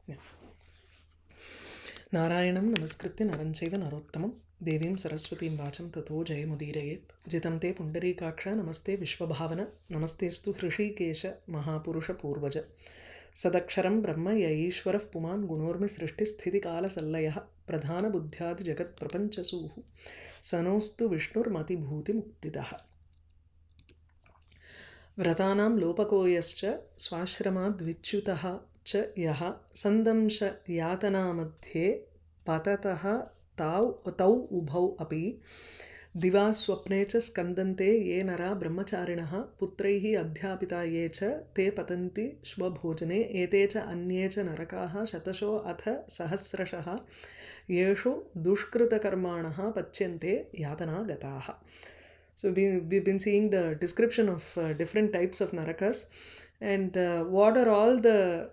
Yeah. Narayanam namaskritya naranchaiva narottamam devim saraswatim vacham tato jayamudirayet jitam te pundarikaksha namaste vishwabhavana namastestu hrishikesha mahapurusha purvaja sadaksharam brahma yaishwarah puman gunormi srishti sthiti kala sallayah pradhana buddhyadi jagat prapanchasuhu sanostu vishnurmati bhuti muktidah व्रतानां लोपकोयश्च स्वाश्रमाद्विच्युतः च यः सन्दंश यातनामध्ये पततः तौ उभौ अपि दिवा स्वप्ने च स्कन्दन्ते ये नरा ब्रह्मचारिणः पुत्रैः अध्यापिता ये च ते पतन्ति श्वभोजने एते च अन्ये च नरकाः शतशो अथ सहस्रशः येषु दुष्कृतकर्माणः पच्यन्ते यातनागताः. So we've been seeing the description of different types of narakas and what are all the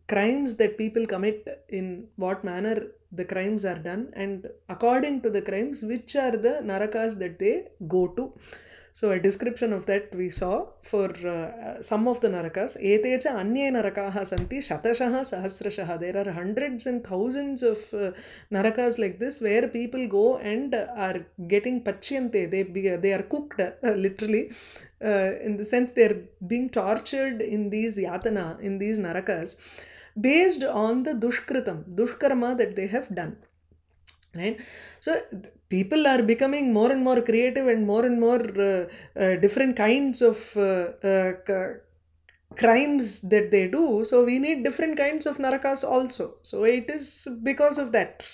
crimes that people commit, in what manner the crimes are done, and according to the crimes which are the narakas that they go to. So a description of that we saw for some of the narakas. Etecha anye narakaha santi shatashaha sahasrashaha. There are hundreds and thousands of narakas like this where people go and are getting pachyante. They are cooked literally, in the sense they are being tortured in these yatana, in these narakas, based on the dushkarma that they have done. Right? So people are becoming more and more creative and more different kinds of crimes that they do. So we need different kinds of narakas also. So it is because of that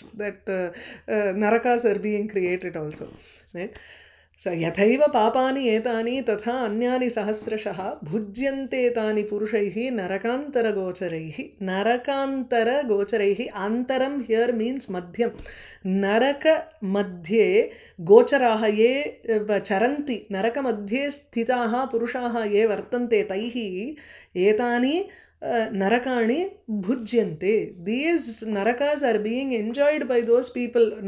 narakas are being created also. Right? So yathaiva papani etani tatha anyani sahasrashah bhujyante tani purushaihi narakantara gocharaihi. Antaram here means madhyam. Naraka madhye gocharaha ye charanti naraka madhye sthitaha purushaha ye vartante taihi etani narakani bhujyante. These narakas are being enjoyed by those people.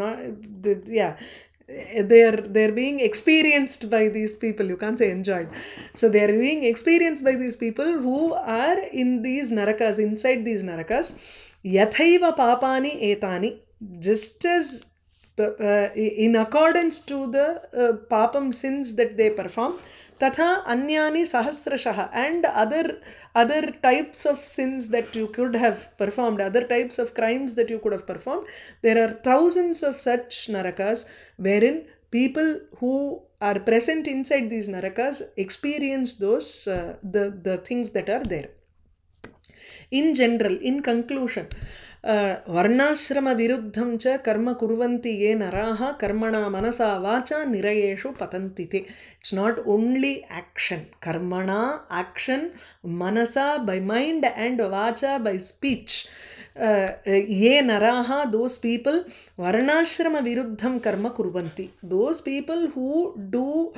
They're being experienced by these people. You can't say enjoyed. So they're being experienced by these people who are in these narakas, inside these narakas. Yathaiva papani etani. Just as in accordance to the papam sins that they perform, tatha anyani sahasrashaha, and other types of sins that you could have performed, other types of crimes that you could have performed. There are thousands of such narakas wherein people who are present inside these narakas experience those the things that are there. In general, in conclusion, varnashrama viruddham cha karma kurvanti ye naraha karmana manasa vacha nirayeshu patantite. It's not only action. Karmana, action, manasa by mind, and vacha by speech. Ye naraha, those people, varnashrama viruddham karma kurvanti. Those people who do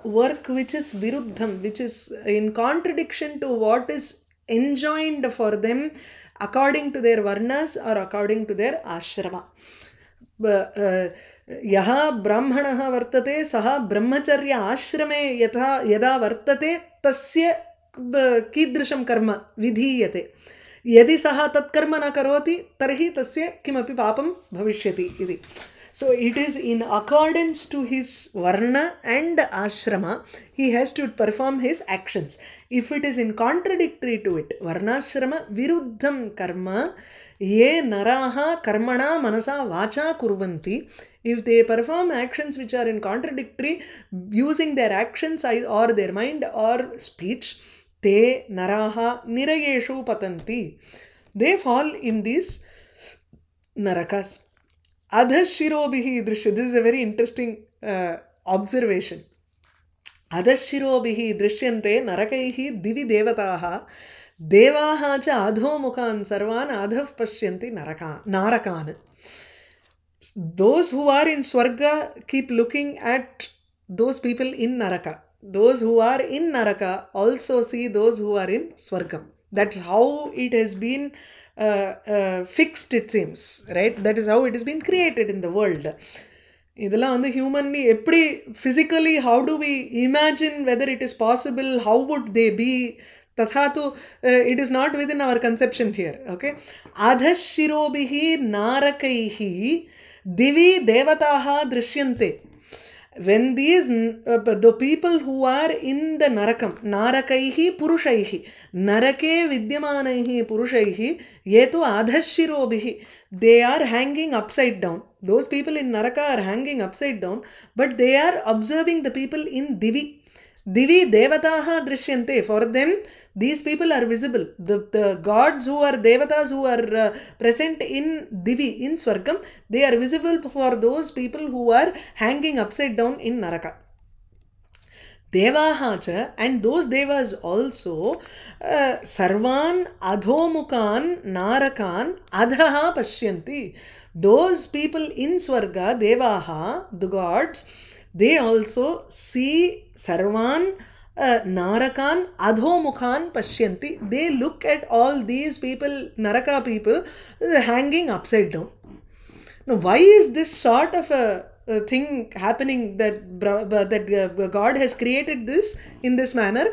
work which is viruddham, which is in contradiction to what is enjoined for them according to their varnas or according to their ashrama. Yaha brahmanaha vartate saha brahmacharya ashrame yada vartate tasya kidrisham karma vidhiyate. Yadi saha tat karma na karoti tarhi tasya kimapi papam bhavishyati iti. So it is in accordance to his varna and ashrama, he has to perform his actions. If it is in contradictory to it, varnashrama viruddham karma ye naraha karmana manasa vacha kurvanti, if they perform actions which are in contradictory, using their actions or their mind or speech, te naraha nirayeshu patanti, they fall in these narakas. Adhashirobihi drishya. This is a very interesting observation. Adhashirobihi drishyante narakaihi divi devataha devaha cha adhomukhan sarvan adhav pashyanti narakan. Those who are in Swarga keep looking at those people in Naraka. Those who are in Naraka also see those who are in Swargam. That's how it has been fixed, it seems, right? That is how it has been created in the world. இதெல்லாம் வந்து humanly எப்படி physically, how do we imagine whether it is possible, how would they be, Tatha tu, it is not within our conception here. Okay. Adhashirobihi narakaihi divi devataha drishyante. When these the people who are in the narakam, narakaihi purushaihi, narake vidyamanaihi purushaihi, yetu adhashirobihi, they are hanging upside down. Those people in naraka are hanging upside down, but they are observing the people in divi. Divi devataha drishyante. For them, these people are visible. The gods who are devatas who are present in divi, in swargam, they are visible for those people who are hanging upside down in naraka. Devaha cha, and those devas also, sarvan adhomukan narakan adhaha pashyanti. Those people in swarga, devaha, the gods, they also see sarvan narakan adhomukhan pashyanti. They look at all these people, naraka people, hanging upside down. Now, why is this sort of a thing happening, that God has created this in this manner?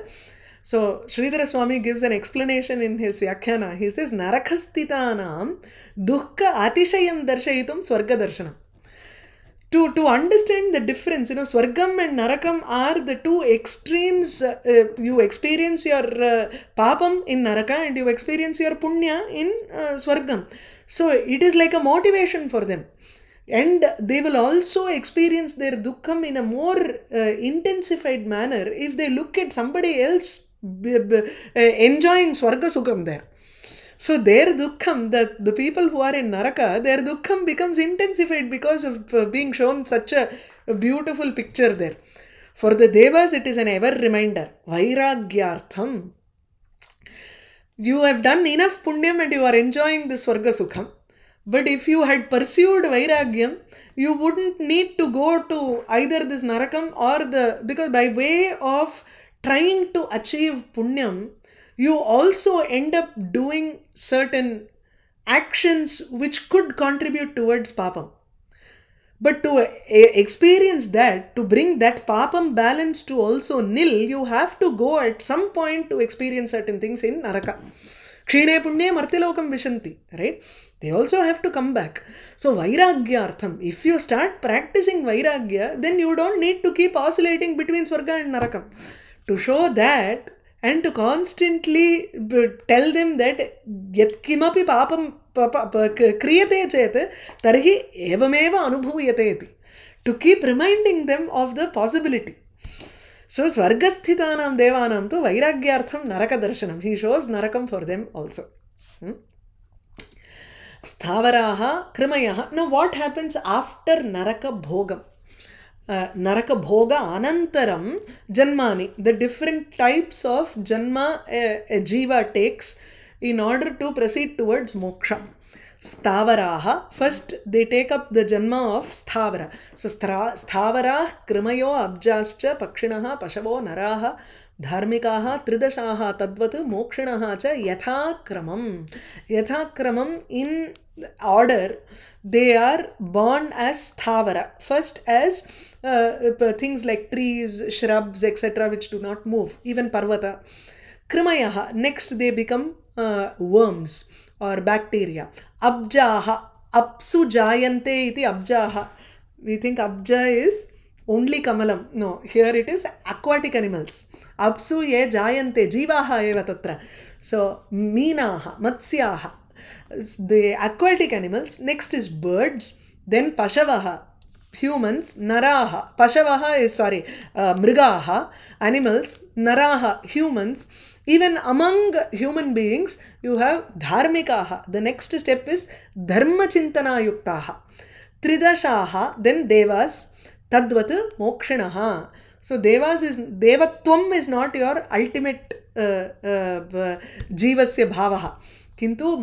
So Sridhara Swami gives an explanation in his Vyakhyana. He says, Narakasthitanam dukkha atishayam darshayitum swarga darshanam. To understand the difference, Swargam and Narakam are the two extremes. You experience your papam in Naraka and you experience your punya in Swargam. So it is like a motivation for them. And they will also experience their dukkham in a more intensified manner if they look at somebody else enjoying Swarga Sukham there. So their dukkham, the people who are in Naraka, their dukkham becomes intensified because of being shown such a beautiful picture there. For the devas, it is an ever reminder. Vairagyartham. You have done enough punyam and you are enjoying the Swarga Sukham. But if you had pursued Vairagyam, you wouldn't need to go to either this Narakam or because by way of trying to achieve punyam, you also end up doing certain actions which could contribute towards papam. But to experience that, to bring that papam balance to also nil, you have to go at some point to experience certain things in Naraka. Kshine punye martilokam vishanti, right? They also have to come back. So Vairagyartham, if you start practicing Vairagya, then you don't need to keep oscillating between Swarga and Narakam. To show that, and to constantly tell them that yat kimapi papam kriyate chet tarhi evameva anubhuyate iti. To keep reminding them of the possibility. So Swargasthitanam devanam tu Vairagyartham Naraka darshanam. He shows Narakam for them also. Sthavaraha krimayaha. Now what happens after Naraka bhogam? Naraka bhoga anantaram janmani, the different types of janma a jiva takes in order to proceed towards moksha. Sthavaraha, first they take up the janma of sthavara. So sthavara krimayo abjascha pakshinaha pashavo naraha dharmikaha tridashaha tadvat mokshinaha cha yathakramam. Yathakramam, in order, they are born as sthavara. First as things like trees, shrubs, etc., which do not move, even parvata. Krimayaha, next they become worms or bacteria. Abjaha, apsu jayante iti abjaha. We think abja is only kamalam. No, here it is aquatic animals. Apsu ye jayante, jivaha eva tatra. So, meenaha, matsyaha, the aquatic animals. Next is birds, then pashavaha, humans, naraha, pashavaha is mrigaha, animals, naraha, humans. Even among human beings, you have dharmikaha. The next step is dharma chintana yuktaha. Tridashaha, then devas, tadvat mokshinaha. So devas is, devatvam is not your ultimate jivasya bhavaha. Kintu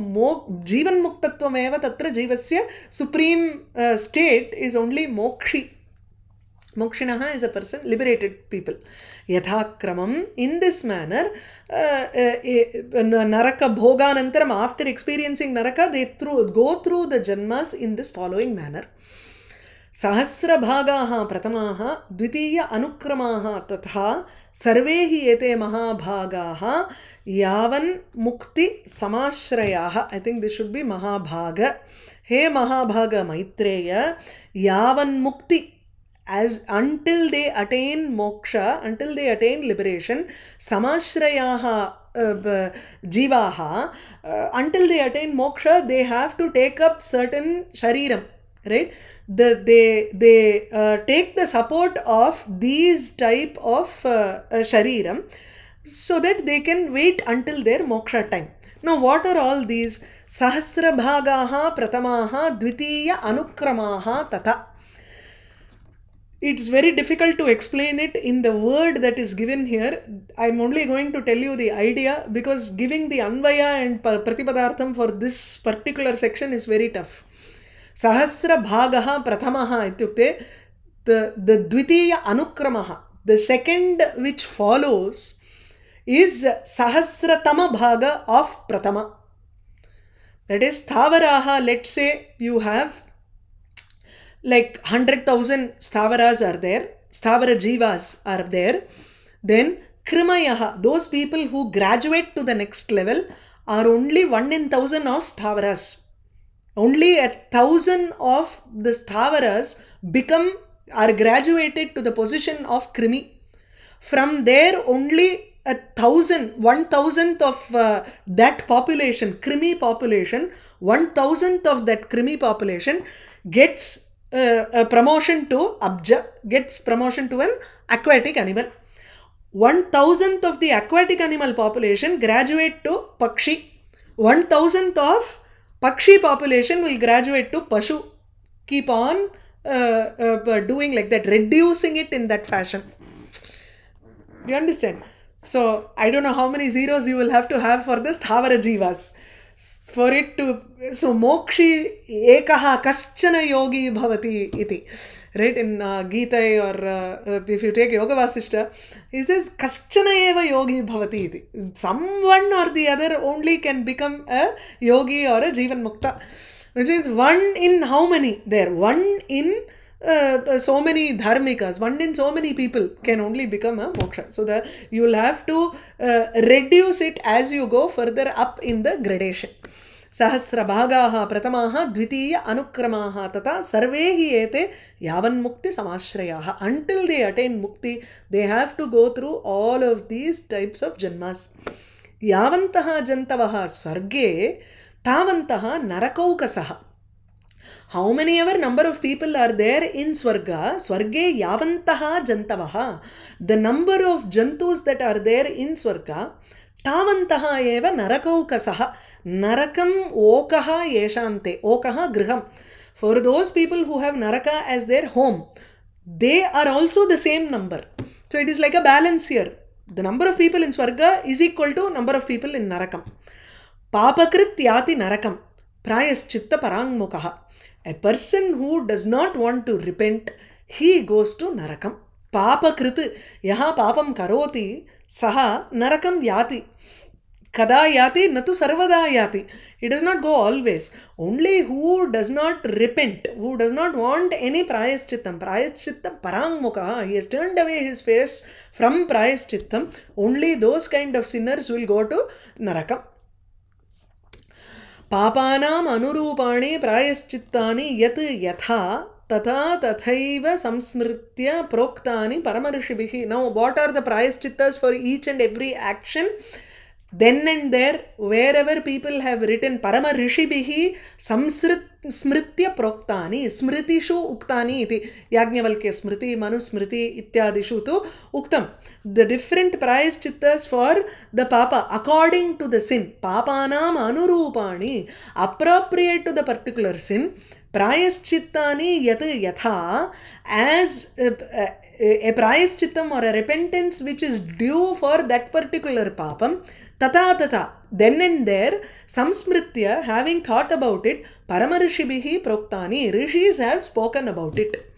jivan muktatvam eva tatra jivasya supreme state is only mokshi. Mokshinaha is a person, liberated people. Yathakramam, in this manner, Naraka bhoganantaram, after experiencing Naraka, they go through the janmas in this following manner. सहस्रभागाः प्रथमाः द्वितीय अनुक्रमाः तथा सर्वे हि एते महाभागाः यावन् मुक्ति समाश्रयाः. I think this should be महाभाग. हे महाभाग मैत्रेय, यावन् मुक्ति, as until they attain moksha, until they attain liberation, samashrayaha jivaha, until they attain moksha, they have to take up certain shariram, right? They take the support of these type of shariram so that they can wait until their moksha time. Now what are all these? Sahasrabhagaha pratamaha dvitiya anukramaha tata. It's very difficult to explain it in the word that is given here. I'm only going to tell you the idea because giving the Anvaya and Pratipadartham for this particular section is very tough. Sahasra Bhagaha Prathamaha ityukte, the Dvitiya Anukramaha, the second which follows is Sahasratama Bhaga of Prathama. That is Thavaraha. Let's say you have like 100,000 sthavaras are there, sthavara jivas are there. Then krimayaha, those people who graduate to the next level are only 1 in 1,000 of sthavaras. Only 1,000 of the sthavaras are graduated to the position of krimi. From there only 1,000th of that population, krimi population, 1,000th of that krimi population gets a promotion to abja, gets promotion to an aquatic animal. 1,000th of the aquatic animal population graduate to pakshi. 1,000th of pakshi population will graduate to pashu. Keep on doing like that, reducing it in that fashion. Do you understand? So I don't know how many zeros you will have to have for this Thavara Jivas. For it to, so mokshi ekaha kaschana yogi bhavati iti, right? In Gita or if you take Yoga Vasishta, he says kaschana eva yogi bhavati iti. Someone or the other only can become a yogi or a jivan mukta, which means one in how many there? One in so many dharmikas, one in so many people can only become a moksha. So that you will have to reduce it as you go further up in the gradation. Sahasrabhagaha pratamaha dvitiya anukramaha tata sarve hi ete yavan mukti samashrayaha. Until they attain mukti, they have to go through all of these types of janmas. Yavantaha jantavaha swarge tavantaha narakaukasaha. How many ever number of people are there in Swarga, Swarge yavantaha jantavaha, the number of jantus that are there in Swarga, tavantaha eva narakaukasaha, narakam okaha yeshante, okaha griham. For those people who have naraka as their home, they are also the same number. So it is like a balance here. The number of people in Swarga is equal to number of people in narakam. Papakrit yati narakam, prayaschitta parangmukaha. A person who does not want to repent, he goes to narakam. Papa krit, yaha papam karoti, saha narakam yati. Kada yati, natu sarvada yati. He does not go always. Only who does not repent, who does not want any prayashchittam, prayashchittam parangmuka, he has turned away his face from prayashchittam, only those kind of sinners will go to narakam. Papanam anurupani prayaschittani yat yatha tata tathaiva samsmritya proktani paramarishibhihi. Now what are the prayaschittas for each and every action? Then and there, wherever people have written paramarishibhihi samsmritya proktani, smritishu uktani iti, Yajnavalkya smriti, Manu smriti ityadishu tu uktam. The different prayaschittas for the papa according to the sin. Papanam anurupani, appropriate to the particular sin. Prayaschittani yat yatha, as a prayaschittam or a repentance which is due for that particular papam. Tata tata, then and there, samsmritya, having thought about it, paramarishibhihi proktani, rishis have spoken about it,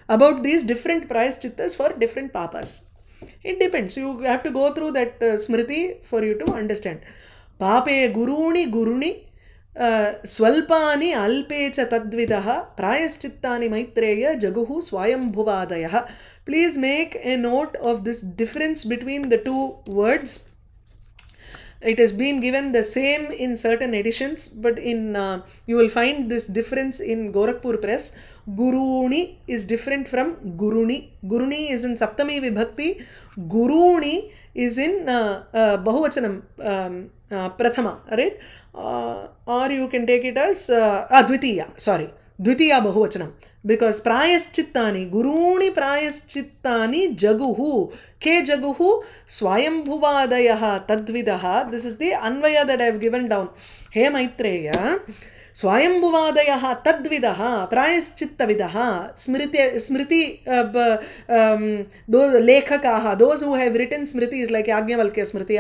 about these different prayaschittas for different papas. It depends. You have to go through that smriti for you to understand. Pape guruni स्वल्पानि अल्पे च तद्विदः प्रायश्चित्तानि Maitreya जगुः स्वायम्भुवादयः. Please make a note of this difference between the two words. It has been given the same in certain editions, but in you will find this difference in Gorakhpur Press. Guruni is different from Guruni. Guruni is in Saptami Vibhakti. Guruni is in Bahuvachanam Prathama, right? Or you can take it as Dvitiya, sorry. Dvitiya Bahuvachanam. Because prayaschittani, guruni prayaschittani jaguhu. Ke jaguhu swayambhuvadayaha tadvidaha. This is the anvaya that I have given down. He Maitreya. Swayambhuvadayaha tadvidaha prayaschittavidaha. Smriti those lekhakaha, those who have written smriti is like Yagyavalkya smriti,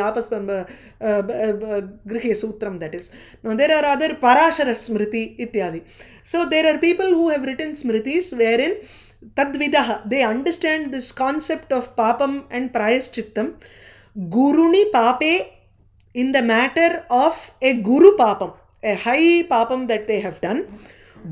Grihe Sutram, that is. Now there are other Parashara smriti ityadi. So there are people who have written smritis wherein tadvidaha, they understand this concept of papam and prayaschittam. Guruni pape, in the matter of a guru papam, a high papam that they have done.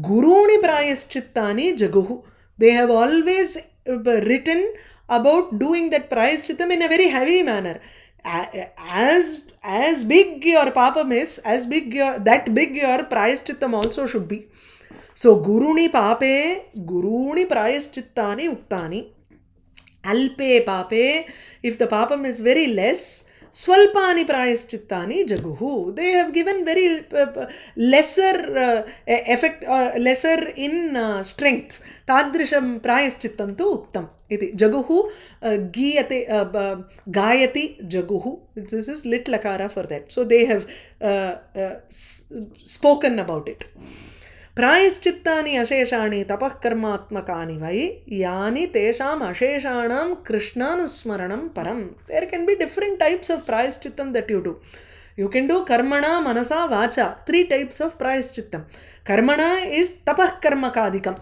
Guruni prayaschittani jaguhu. They have always written about doing that prayaschittam in a very heavy manner. As big your papam is, as big that big your prayaschittam also should be. So guruni pape, guruni prayaschittani uktani. Alpe pape, if the papam is very less, swalpani prayaschittani jaguhu. They have given very lesser effect, lesser in strength. Tadrisham prayaschittam tu uktam. Iti jaguhu giyate gayati jaguhu. This is lit lakara for that. So they have spoken about it. प्रायश्चित्तानि अशेषाणि तपः कर्मात्मकानि वै यानि तेषाम् अशेषाणां कृष्णानुस्मरणं परम्. There can be different types of प्रायश्चित्तं that you do. You can do karmana, manasa, vacha. 3 types of प्रायश्चित्तं. Karmana is tapah karmakadikam.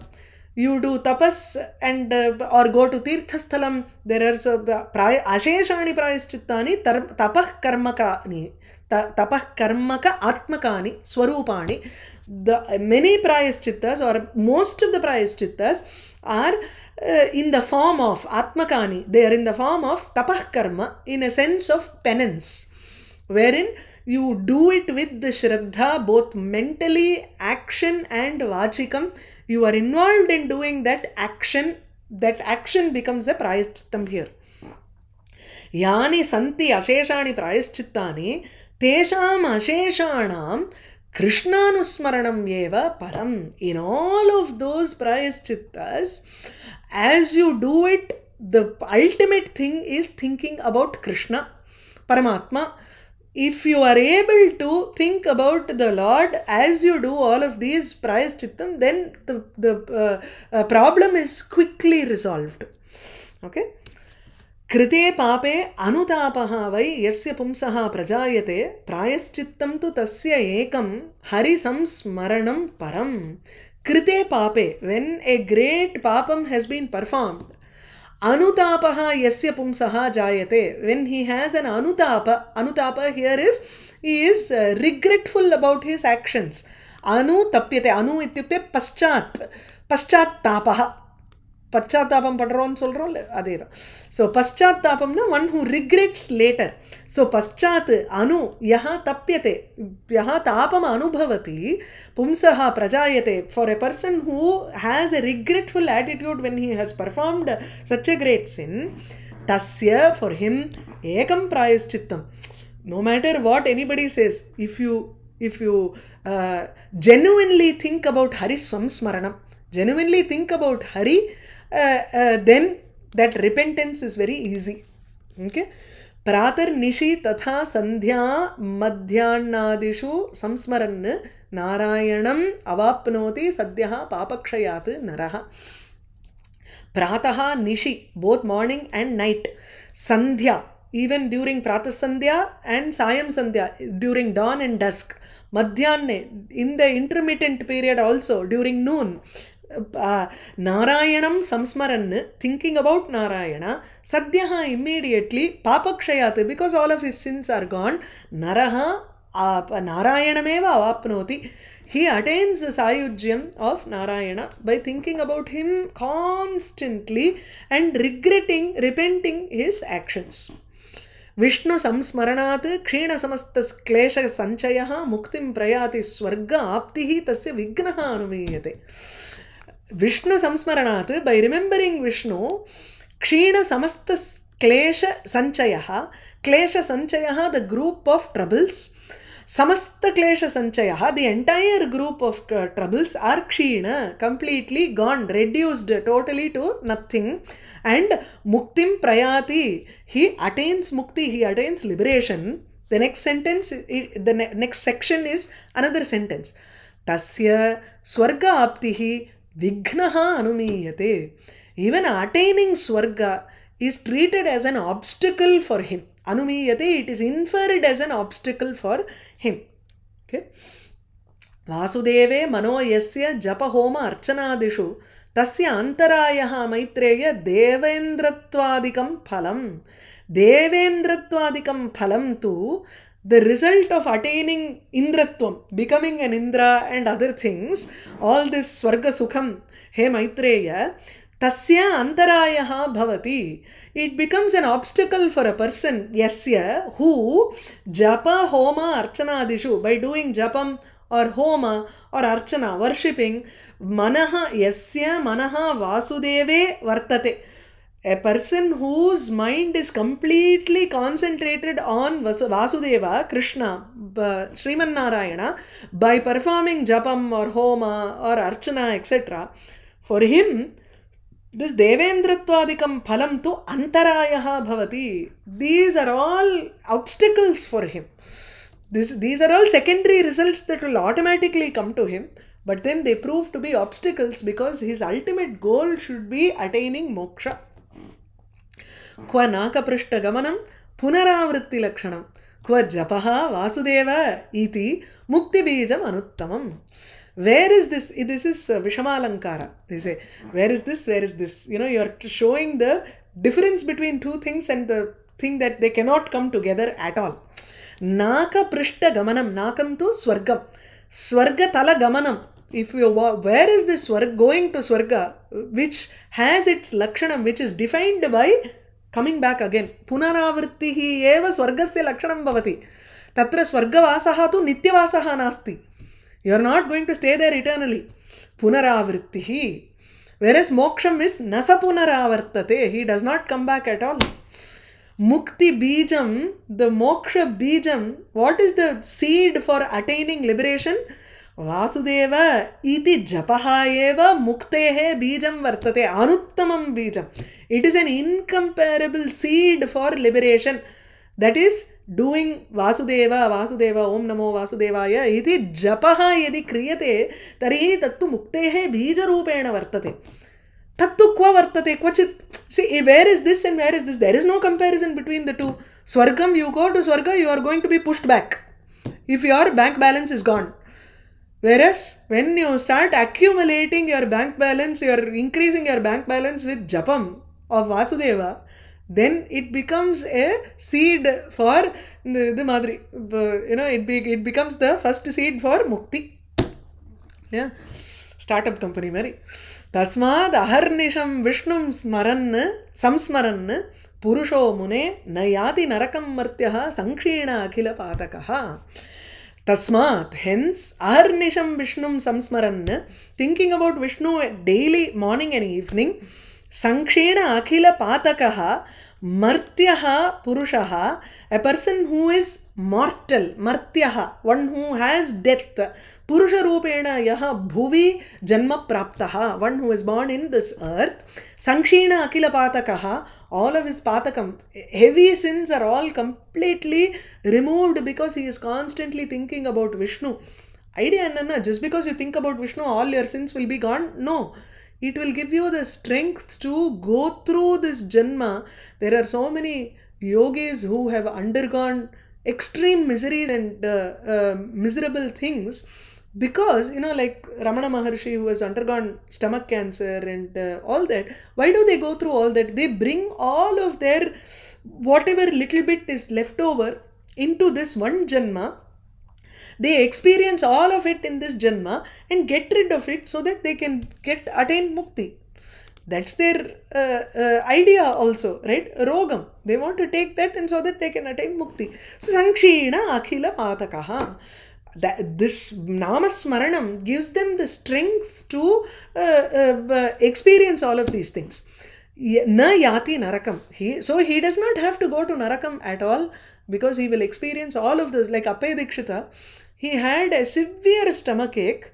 You do tapas and or go to tirthasthalam. There are so asheshani prayaschitani tapah karmakani, tapah karmaka atmakani swarupani. The many prayaschittas or most of the prayaschittas are in the form of atmakani. They are in the form of tapah karma, in a sense of penance, wherein you do it with the shraddha, both mentally, action and vachikam. You are involved in doing that action. That action becomes a prayaschittam here. Yani santi asheshani prayaschittani tesham asheshanam Krishnanusmaranam eva param. In all of those prayaschittas, as you do it, the ultimate thing is thinking about Krishna, Paramatma. If you are able to think about the Lord as you do all of these prayaschittam, then the problem is quickly resolved. Okay? Krite pape anutapaha vai yasya pumsaha prajayate prayaschittam tu tasya ekam hari samsmaranam param. Krite pape, when a great papam has been performed, anutapaha yasya pumsaha jayate, when he has an anutapa here is, he is regretful about his actions. Anutapyate, anu ityukte paschat tapaha. Paschatapam padron solrol adeda. So paschatapam na one who regrets later. So paschat anu yaha tapyate, yaha tapam anubhavati pumsaha prajayate. For a person who has a regretful attitude when he has performed such a great sin, tasya, for him ekam prayaschittam. No matter what anybody says, if you genuinely think about Hari samsmaranam, genuinely think about Hari, then that repentance is very easy. Okay? Pratar nishi tatha sandhya madhyanadishu samsmaran narayanam avapnoti sadhyaha papakshayat naraha. Prataha nishi, both morning and night. Sandhya, even during Pratah Sandhya and Sayam Sandhya, during dawn and dusk. Madhyanne, in the intermittent period also, during noon. Narayanam samsmaran, thinking about Narayana. Sadhyaha, immediately. Papakshayat, because all of his sins are gone. Naraha, Narayanameva avapnoti. He attains the Sayujyam of Narayana by thinking about him constantly and repenting his actions. Vishnu samsmaranat kshina samastas klesha sanchayaha muktim prayati swarga aptihi tasya vignaha anumiyate. Vishnu samsmaranat, by remembering Vishnu, kshina samastas klesha sanchayaha, the group of troubles, samasta klesha sanchayaha, the entire group of troubles are kshina, completely gone, reduced totally to nothing, and muktim prayati, he attains mukti, he attains liberation. The next sentence, the next section is another sentence. Tasya swarga aptihi vignaha anumiyate. Even attaining swarga is treated as an obstacle for him. Anumiyate, it is inferred as an obstacle for him. Okay. Vasudeve mano yasya japa homa archanadishu tasya antarayaha maitreya devendratvadikam phalam. Devendratvadikam phalam tu, the result of attaining Indratvam, becoming an Indra and other things, all this Swarga Sukham, he Maitreya, tasya antarayaha bhavati. It becomes an obstacle for a person, yasya, who japa homa archanadishu, by doing japam or homa or archana, worshipping, manaha yasya manaha vasudeve vartate. A person whose mind is completely concentrated on Vasudeva, Krishna, Sriman Narayana, by performing japam or homa or archana, etc., for him, this Devendratvadikam phalam tu antarayaha bhavati. These are all obstacles for him. These are all secondary results that will automatically come to him, but then they prove to be obstacles because his ultimate goal should be attaining moksha. Kva nakaprishta gamanam punaravritti lakshanam kva japaha vasudeva iti mukti bijam anuttamam. Where is this? This is Vishamalankara. They say, where is this? Where is this? You know, you are showing the difference between two things and the thing that they cannot come together at all. Nakaprishta gamanam. Nakam tu swargam. Swarga tala gamanam. If you, where is this swarga going to swarga, which has its lakshanam, which is defined by coming back again. Punaravrittihi eva swargasya lakshanam bhavati. Tatra swargavasaha tu nityavasaha nasti. You are not going to stay there eternally. Punaravrittihi. Whereas moksham is nasa punaravartate. He does not come back at all. Mukti bijam, the moksha bijam, what is the seed for attaining liberation? Vasudeva iti japaha eva muktehe bijam vartate. Anuttamam bijam. It is an incomparable seed for liberation. That is doing Vasudeva, Vasudeva, Om Namo Vasudevaya iti japaha yadi kriyate tarihi tattu muktehe bija rupena vartate. Tattu kva vartate kvachit. See, where is this and where is this? There is no comparison between the two. Swargam, you go to Swarga, you are going to be pushed back if your bank balance is gone. Whereas, when you start accumulating your bank balance, you are increasing your bank balance with japam of Vasudeva, then it becomes a seed for the Madri. You know, it becomes the first seed for Mukti. Yeah. Startup company, Mary. Tasmad aharnisham Vishnum samsmaran purusho mune nayati narakam martyaha sankshina akhila patakaha. Tasmat, hence, aharnisham Vishnum samsmaran, thinking about Vishnu daily, morning and evening, sankshena akhila patakaha, martyaha purushaha, a person who is mortal, martyaha, one who has death, purusha rupena yaha bhuvi janma praptaha, one who is born in this earth, sankshena akhila patakaha, all of his patakam, heavy sins are all completely removed because he is constantly thinking about Vishnu. Idea anna, just because you think about Vishnu, all your sins will be gone? No. It will give you the strength to go through this janma. There are so many yogis who have undergone extreme miseries and miserable things because, you know, like Ramana Maharshi, who has undergone stomach cancer and all that. Why do they go through all that? They bring all of their whatever little bit is left over into this one janma they experience all of it in this janma and get rid of it so that they can attain mukti. That's their idea also, right? Rogam, they want to take that and so that they can attain mukti. Sankshina akhila patakaha. This namasmaranam gives them the strength to experience all of these things. Na yati narakam. So he does not have to go to narakam at all, because he will experience all of this. Like Appaya Dikshita, he had a severe stomachache,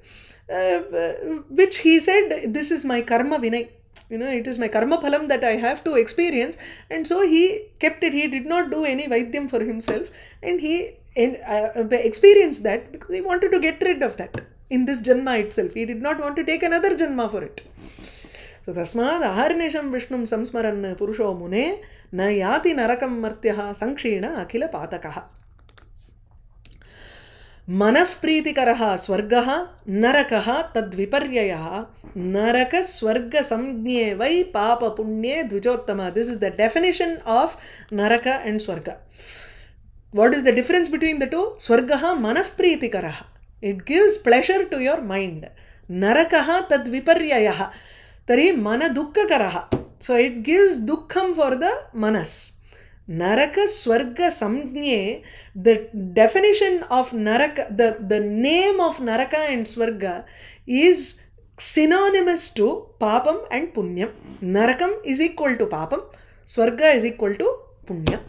which he said, this is my karma vinay. It is my karma phalam that I have to experience. And so he kept it. He did not do any vaidyam for himself. And he experienced that because he wanted to get rid of that in this janma itself. He did not want to take another janma for it. So tasmad aharnesham vishnum samsmaran purusho mune na yati narakam martyaha sankshina akhila patakaha. मनः प्रीतिकरः स्वर्गः नरकः तद्विपर्ययः नरक स्वर्ग संज्ञे वै पाप पुण्ये द्विजोत्तम. This is the definition of naraka and swarga. What is the difference between the two? Swargaha manah preetikaraha, it gives pleasure to your mind. Narakaha tadviparyayah, tari mana dukkakaraha, so it gives dukkham for the manas. Naraka Swarga Samgnye, the definition of Naraka, the name of Naraka and Swarga is synonymous to Papam and Punyam. Narakam is equal to Papam, Swarga is equal to Punya.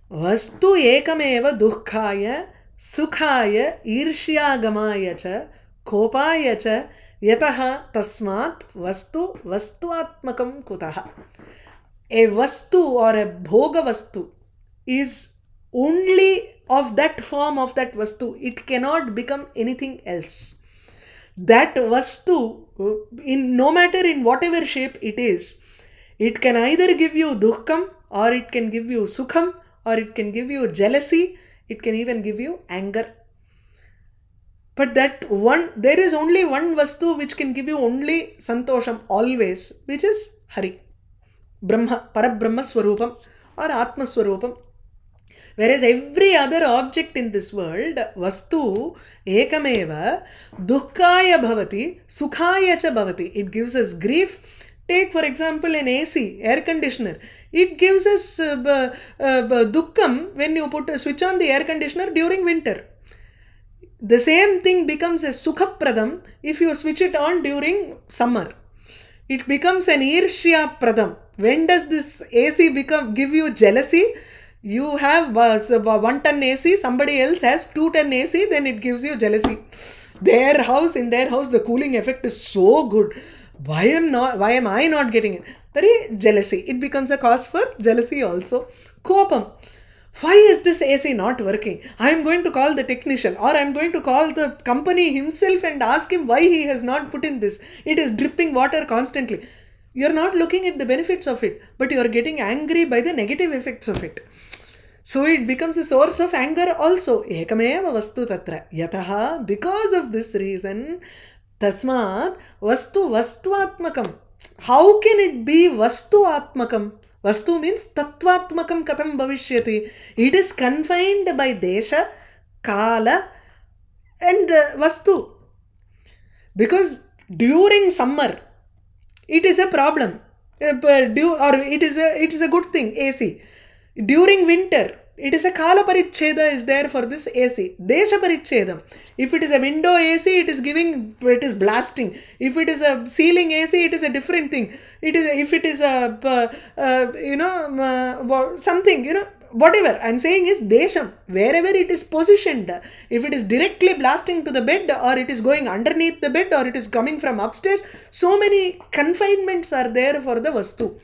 Vastu ekameva dukkhaya, sukhaya, irshyagamaya cha, kopaya cha, yataha tasmat vastu vastuatmakam kutaha. A vastu or a bhoga vastu is only of that form of that vastu. It cannot become anything else. That vastu, no matter in whatever shape it is, it can either give you dukkham, or it can give you sukham, or it can give you jealousy, it can even give you anger. But there is only one vastu which can give you only santosham always, which is Hari. Brahma, Parabrahma Swarupam or Atma Swarupam. Whereas every other object in this world, Vastu Ekameva, Dukkaya Bhavati, Sukhaya cha Bhavati. It gives us grief. Take for example an AC, air conditioner. It gives us Dukkam when you switch on the air conditioner during winter. The same thing becomes a Sukhapradam if you switch it on during summer. It becomes an Irshya Pradam. When does this AC give you jealousy? You have 1 ton AC, somebody else has 2 ton AC, then it gives you jealousy. In their house, the cooling effect is so good. Why am I not getting it? That is jealousy. It becomes a cause for jealousy also. Kopam. Why is this AC not working? I am going to call the technician, or I am going to call the company himself and ask him why he has not put in this. It is dripping water constantly. You are not looking at the benefits of it, but you are getting angry by the negative effects of it. So it becomes a source of anger also. Ekameva vastu tatra. Yataha, because of this reason, tasmat vastu vastuatmakam. How can it be vastuatmakam? Vastu means tattvatmakam katam bhavishyati. It is confined by desha, kala and vastu. Because during summer, it is a problem, or it is a good thing, AC. During winter, it is a kala paricheda is there for this AC. Desha parichedam. If it is a window AC, it is blasting. If it is a ceiling AC, it is a different thing. If it is something, whatever I'm saying is desham, wherever it is positioned. If it is directly blasting to the bed, or it is going underneath the bed, or it is coming from upstairs, so many confinements are there for the vastu.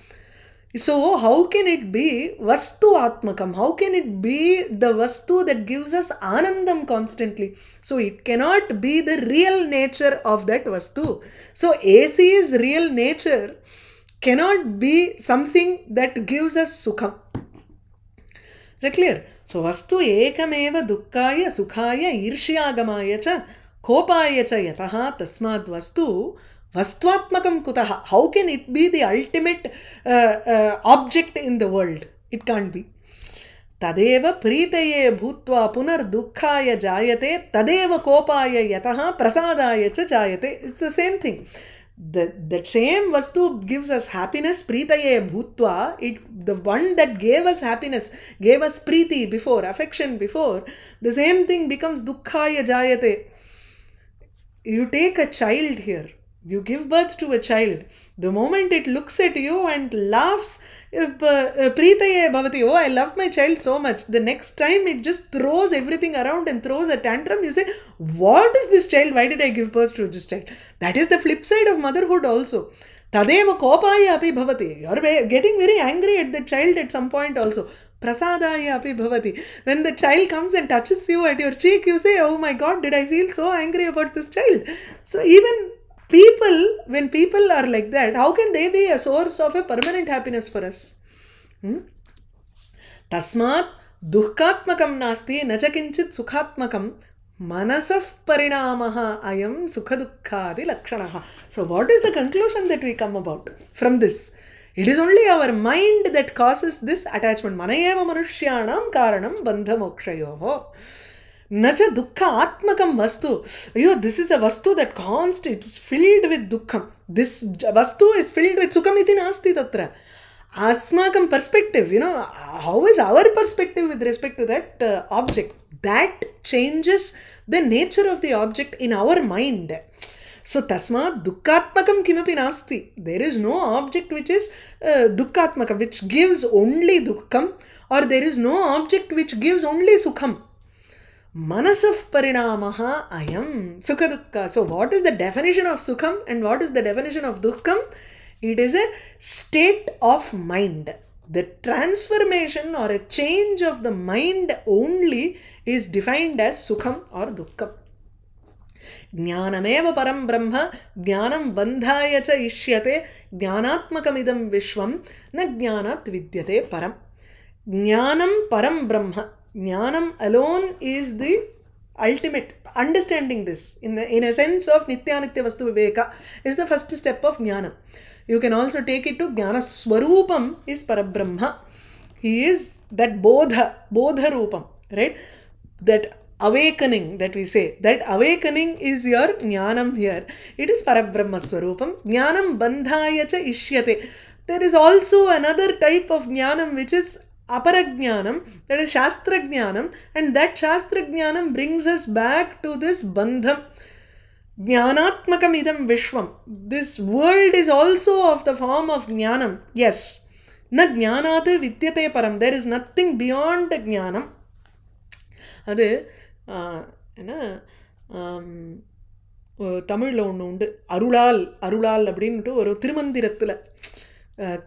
So how can it be vastu atmakam? How can it be the vastu that gives us anandam constantly? So it cannot be the real nature of that vastu. So AC's real nature cannot be something that gives us sukham. Is that clear? So vastu ekameva dukkaya sukhaya irshyagamaya cha kopaya cha yataha tasmad vastu vastuatmakam kutaha. How can it be the ultimate object in the world? It can't be. तदेव प्रीतये भूत्वा पुनर्दुःखाय जायते तदेव कोपाय यतः प्रसादाय च जायते. It's the same thing. That same vastu gives us happiness, pritaye bhutva. The one that gave us happiness, gave us preeti before, affection before, the same thing becomes dukhaya jayate. You take a child here, you give birth to a child. The moment it looks at you and laughs, pritaye bhavati, oh, I love my child so much. The next time it just throws everything around and throws a tantrum. You say, what is this child? Why did I give birth to this child? That is the flip side of motherhood also. Tadeva kopaya api bhavati. You are getting very angry at the child at some point also. Prasadaya api bhavati. When the child comes and touches you at your cheek, you say, oh my God, did I feel so angry about this child? So even people, when people are like that, how can they be a source of a permanent happiness for us? Tasmat dukkhatmakam nasti nacha kinchit sukhatmakam manasah parinamaha ayam sukhadukkadi lakshanaha. So what is the conclusion that we come about from this? It is only our mind that causes this attachment. Manayeva manushyanam karanam bandha mokshayoho. Nacha dukkha atmakam vastu. This is a vastu that it's filled with dukkham. This vastu is filled with sukham iti nasti tatra. Asmakam perspective, how is our perspective with respect to that object? That changes the nature of the object in our mind. So tasmat dukkhatmakam kimapi nasti. There is no object which is dukkhatmakam, which gives only dukkham, or there is no object which gives only sukham. Manasah parinamaha ayam sukha dukkha. So what is the definition of sukham and what is the definition of dukkham? It is a state of mind. The transformation or a change of the mind only is defined as sukham or dukkham. Jnanameva param brahma jnanam bandhaya cha ishyate jnanatmakamidam vishwam na jnanat vidyate param. Jnanam param brahma. Jnanam alone is the ultimate. Understanding this in a sense of nityanitya vastu viveka is the first step of jnanam. You can also take it to jnana swarupam is parabrahma. He is that bodha roopam, right? That awakening that we say, that awakening is your jnanam here. It is parabrahma swarupam. Jnanam bandhaya cha ishyate. There is also another type of jnanam which is aparajnanam, that is shastra jnanam, and that shastra jnanam brings us back to this bandham. Jnanatmakam idam vishwam. This world is also of the form of jnanam. Yes. Na jnanat vidyate param. There is nothing beyond jnanam. அது என்ன தமிழில் ஒன்று உண்டு, அருளால் அப்படின்ட்டு ஒரு திருமந்திரத்தில்,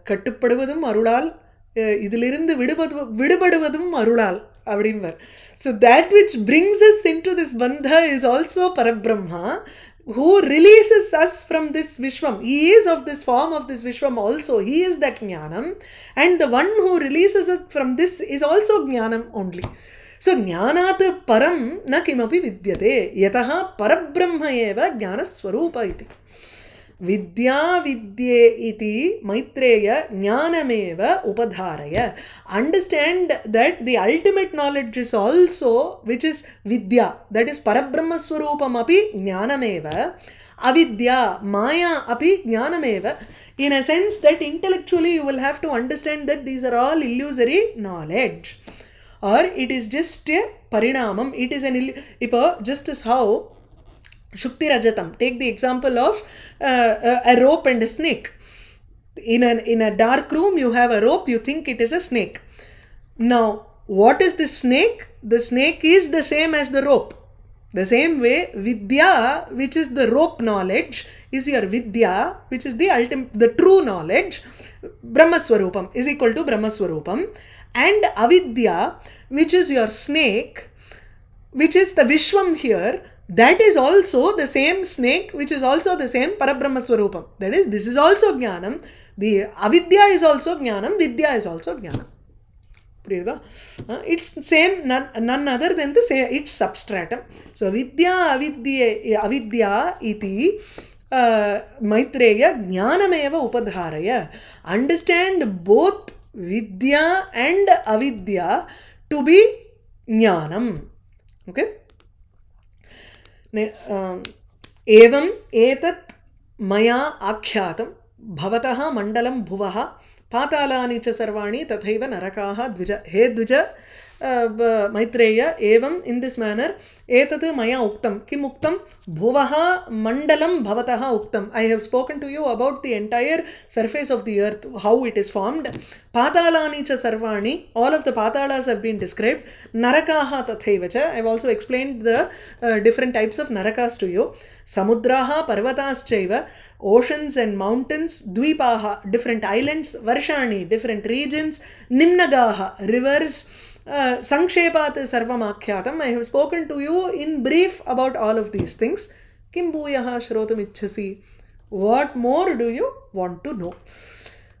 கட்டுப்படுவதும் அருளால், இதிலிருந்து விடுபடுவதும் அருளால் அப்படின்வார். So that which brings us into this bandha is also Parabrahma, who releases us from this Vishwam. He is of this form of this Vishwam also. He is that Jnanam. And the one who releases us from this is also Jnanam only. So Jnanat param na kimapi vidyate. Yataha Parabrahma eva Jnanaswarupa iti. Vidya vidye iti Maitreya jnanameva upadharaya. Understand that the ultimate knowledge is also, which is vidya, that is Parabrahma swarupam api jnanameva, avidya maya api jnanameva, in a sense that intellectually you will have to understand that these are all illusory knowledge, or it is just a parinamam. It is just as how Shukti Rajatam. Take the example of a rope and a snake. In a dark room, you have a rope, you think it is a snake. Now, what is the snake? The snake is the same as the rope. The same way, Vidya, which is the rope knowledge, is your Vidya, which is the true knowledge. Brahmaswarupam is equal to Brahmaswarupam. And Avidya, which is your snake, which is the Vishwam here, that is also the same snake, which is also the same Parabrahma Swarupam. That is, this is also Jnanam. The Avidya is also Jnanam, Vidya is also Jnanam. It's same, none other than the same, it's substratum. So Vidya, Avidya iti Maitreya Jnanameva upadharaya. Understand both Vidya and Avidya to be jnanam. Okay. एवं एतत् मया आख्यातं भवतः मण्डलं भुवः पातालानि च सर्वाणि तथैव नरकाः द्विज. हे द्विज मैत्रेय, एवं in this manner एतत् मया उक्तं. किम् उक्तं? भुवः मण्डलं भवतः उक्तं. I have spoken to you about the entire surface of the earth, how it is formed. पातालानि च सर्वाणि, all of the patalas have been described. नरकाः तथैव च, I have also explained the different types of narakas to you. समुद्राः पर्वताश्चैव, oceans and mountains, द्वीपाः different islands, वर्षाणि different regions, निम्नगाः rivers, संक्षेपात् सर्वम् आख्यातम्. I have spoken to you in brief about all of these things. किं भूयः श्रोतुम् इच्छसि? What more do you want to know?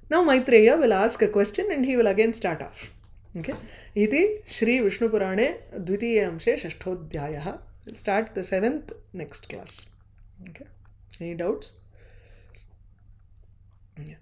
Now Maitreya will ask a question and he will again start off. Okay. Iti Shri Vishnu Purane Dvitiye Amshe Shashthodhyayah. We'll start the 7th next class. Okay. Any doubts? Yeah.